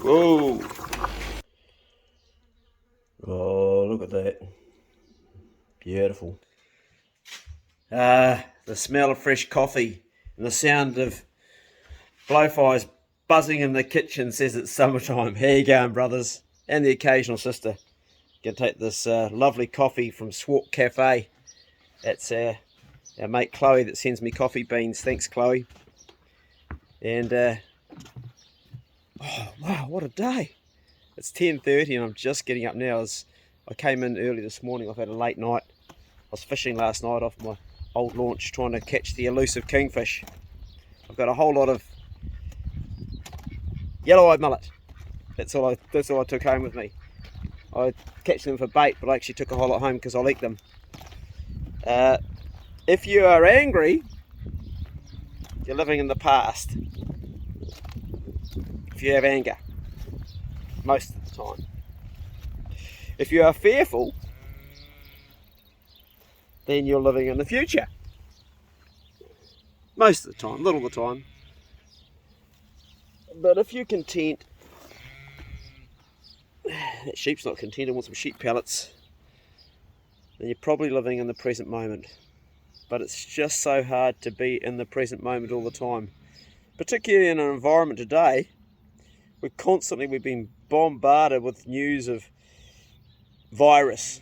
Whoa! Oh, look at that. Beautiful. The smell of fresh coffee and the sound of blowflies buzzing in the kitchen says it's summertime. How you going, brothers? And the occasional sister. Gonna take this lovely coffee from Swart Cafe. That's our mate Chloe that sends me coffee beans. Thanks, Chloe. And oh wow, what a day! It's 10:30 and I'm just getting up now. I came in early this morning. I've had a late night. I was fishing last night off my old launch trying to catch the elusive kingfish. I've got a whole lot of yellow-eyed mullet. That's all I took home with me. I catch them for bait, but I actually took a whole lot home because I'll eat them. If you are angry, you're living in the past. If you have anger, most of the time. If you are fearful, then you're living in the future. Most of the time, little of the time. But if you're content, that sheep's not content, I want some sheep pellets, then you're probably living in the present moment. But it's just so hard to be in the present moment all the time. Particularly in an environment today, we've been bombarded with news of virus.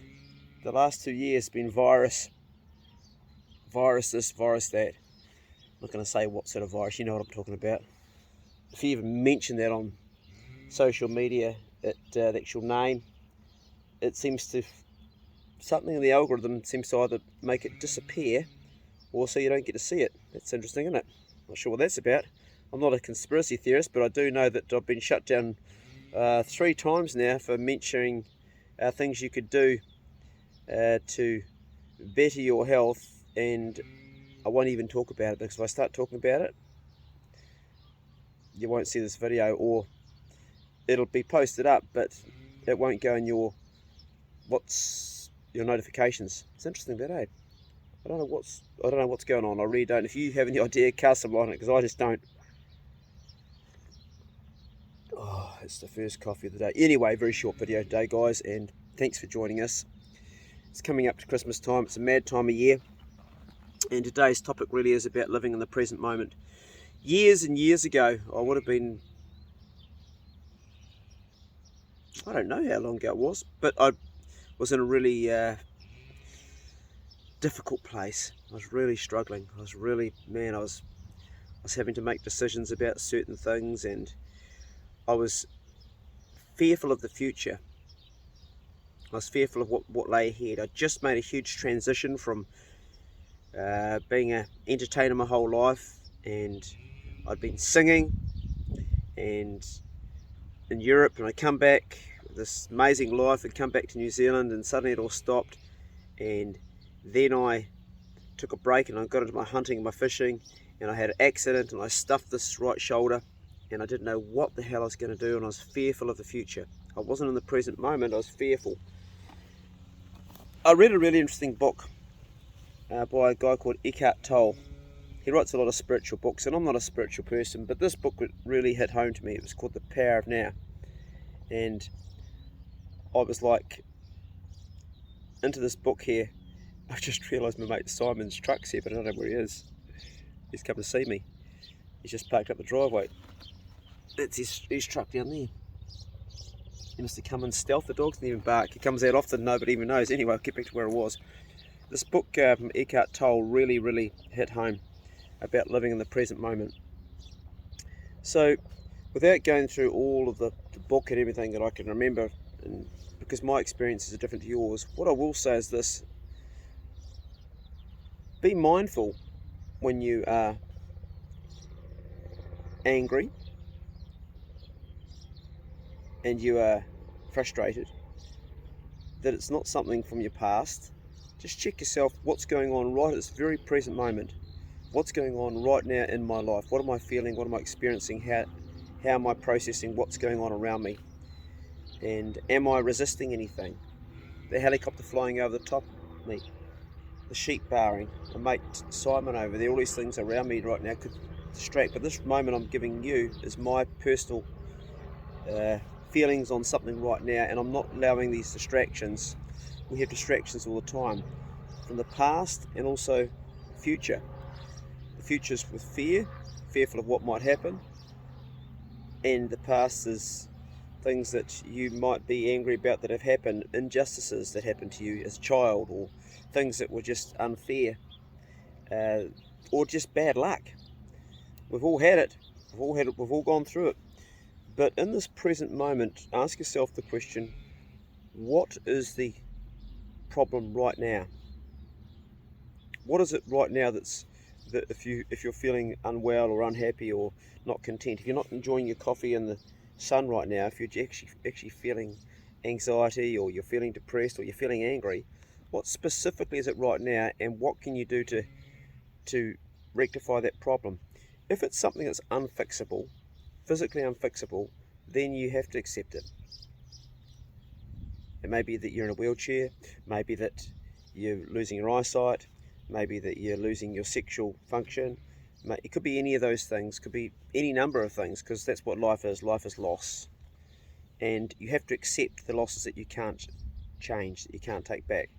The last 2 years have been virus this, virus that. I'm not going to say what sort of virus, you know what I'm talking about. If you even mention that on social media, the actual name, it seems to, something in the algorithm seems to either make it disappear or so you don't get to see it. That's interesting, isn't it? Not sure what that's about. I'm not a conspiracy theorist, but I do know that I've been shut down 3 times now for mentioning things you could do to better your health, and I won't even talk about it, because if I start talking about it, you won't see this video, or it'll be posted up, but it won't go in your notifications. It's interesting that, eh? I don't know what's going on. I really don't. If you have any idea, cast some light on it, because I just don't. Oh, it's the first coffee of the day. Anyway, very short video today, guys, and thanks for joining us. It's coming up to Christmas time. It's a mad time of year, and today's topic really is about living in the present moment. Years and years ago, I would have been, I don't know how long ago it was, but I was in a really difficult place. I was really struggling. I was having to make decisions about certain things, and I was fearful of the future. I was fearful of what lay ahead. I just made a huge transition from being an entertainer my whole life, and I'd been singing and in Europe, and I come back with this amazing life. I'd come back to New Zealand, and suddenly it all stopped, and then I took a break and I got into my hunting and my fishing, and I had an accident and I stuffed this right shoulder, and I didn't know what the hell I was going to do, and I was fearful of the future. I wasn't in the present moment, I was fearful. I read a really interesting book by a guy called Eckhart Tolle. He writes a lot of spiritual books, and I'm not a spiritual person, but this book really hit home to me. It was called The Power of Now, and I was like into this book here. I just realised my mate Simon's truck's here, but I don't know where he is. He's come to see me. He's just parked up the driveway. That's his truck down there. He must have come in stealth. The dogs didn't even bark. He comes out often, nobody even knows. Anyway, I'll get back to where it was. This book from Eckhart Tolle really hit home about living in the present moment. So, without going through all of the book and everything that I can remember, and because my experiences are different to yours, what I will say is this: be mindful when you are angry and you are frustrated, that it's not something from your past. Just check yourself, what's going on right at this very present moment. What's going on right now in my life? What am I feeling? What am I experiencing? How am I processing what's going on around me? And am I resisting anything? The helicopter flying over the top of me, the sheep barring, my mate Simon over there, all these things around me right now could distract. But this moment I'm giving you is my personal feelings on something right now, and I'm not allowing these distractions. We have distractions all the time, from the past and also future. The future's with fear, fearful of what might happen, and the past is things that you might be angry about that have happened, injustices that happened to you as a child, or things that were just unfair, or just bad luck. We've all had it. We've all gone through it. But in this present moment, ask yourself the question, what is the problem right now? What is it right now that if you're feeling unwell or unhappy or not content, if you're not enjoying your coffee in the sun right now, if you're actually feeling anxiety, or you're feeling depressed, or you're feeling angry, what specifically is it right now, and what can you do to rectify that problem? If it's something that's unfixable, physically unfixable, then you have to accept it. It may be that you're in a wheelchair, maybe that you're losing your eyesight, maybe that you're losing your sexual function. It could be any of those things, could be any number of things, because that's what life is. Life is loss. And you have to accept the losses that you can't change, that you can't take back.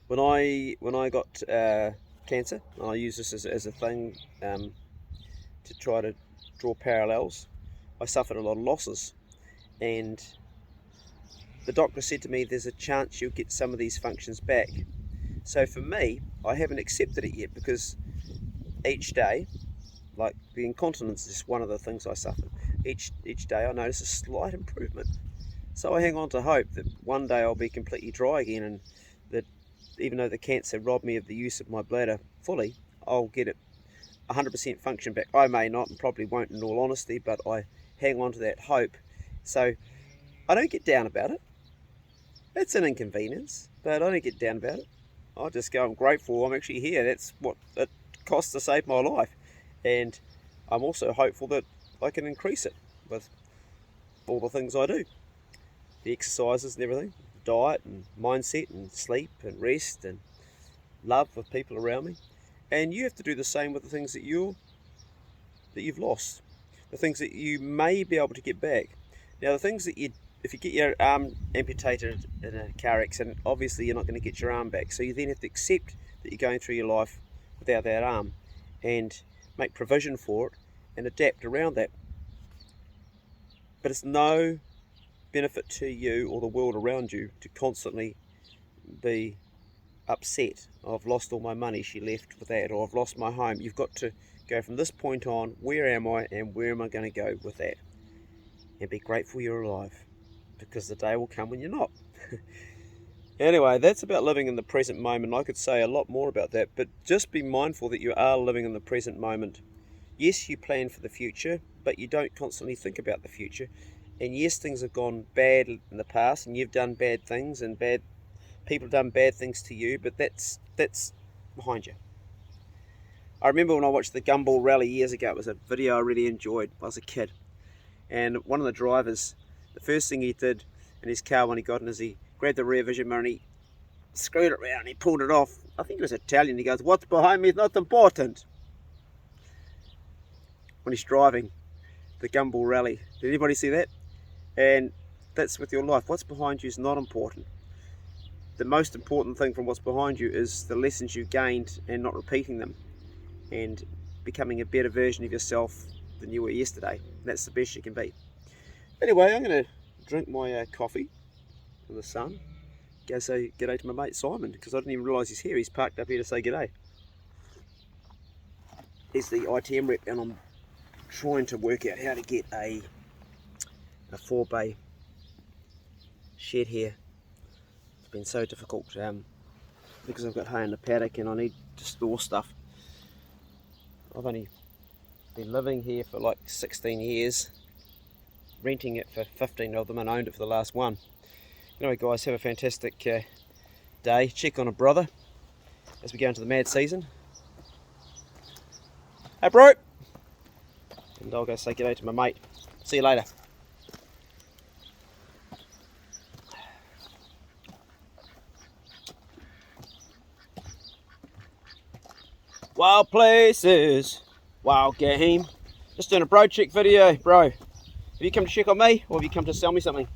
When I got cancer, and I use this as a thing to try to draw parallels, I suffered a lot of losses, and the doctor said to me, there's a chance you'll get some of these functions back. So for me, I haven't accepted it yet, because each day, like the incontinence is one of the things I suffered, each day I notice a slight improvement. So I hang on to hope that one day I'll be completely dry again, and that even though the cancer robbed me of the use of my bladder fully, I'll get it 100% function back. I may not, and probably won't in all honesty, but I hang on to that hope. So I don't get down about it. It's an inconvenience, but I don't get down about it. I just go, I'm grateful I'm actually here. That's what it costs to save my life. And I'm also hopeful that I can increase it with all the things I do. The exercises and everything, diet and mindset and sleep and rest and love with people around me. And you have to do the same with the things that you've lost, the things that you may be able to get back. Now, the things that if you get your arm amputated in a car accident, obviously you're not going to get your arm back. So you then have to accept that you're going through your life without that arm, and make provision for it and adapt around that. But it's no benefit to you or the world around you to constantly be upset. I've lost all my money, she left with that, or I've lost my home. You've got to go from this point on, where am I and where am I going to go with that? And be grateful you're alive, because the day will come when you're not. Anyway, that's about living in the present moment. I could say a lot more about that, but just be mindful that you are living in the present moment. Yes, you plan for the future, but you don't constantly think about the future. And yes, things have gone bad in the past, and you've done bad things, and bad people have done bad things to you, but that's behind you. I remember when I watched the Gumball Rally years ago. It was a video I really enjoyed. I was a kid, and one of the drivers, the first thing he did in his car when he got in is he grabbed the rear vision mirror and he screwed it around and he pulled it off. I think he was Italian. He goes, "What's behind me is not important." When he's driving the Gumball Rally. Did anybody see that? And that's with your life. What's behind you is not important. The most important thing from what's behind you is the lessons you gained and not repeating them, and becoming a better version of yourself than you were yesterday. That's the best you can be. Anyway, I'm going to drink my coffee in the sun. Go say g'day to my mate Simon, because I didn't even realise he's here. He's parked up here to say g'day. He's the ITM rep, and I'm trying to work out how to get a 4-bay shed here. It's been so difficult because I've got hay in the paddock and I need to store stuff. I've only been living here for like 16 years, renting it for 15 of them, and owned it for the last one. Anyway guys, have a fantastic day. Check on a brother as we go into the mad season. Hey bro! And I'll go say g'day to my mate. See you later. Wild places, wild game. Just doing a bro check video, bro. you come to check on me, or have you come to sell me something?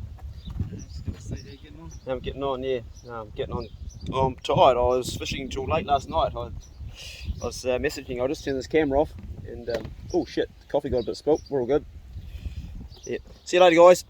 Just gonna see how you're getting on. I'm getting on, yeah. I'm getting on. I'm tired. I was fishing until late last night. I was messaging. I'll just turn this camera off. And oh shit, the coffee got a bit spilt. We're all good. Yeah. See you later, guys.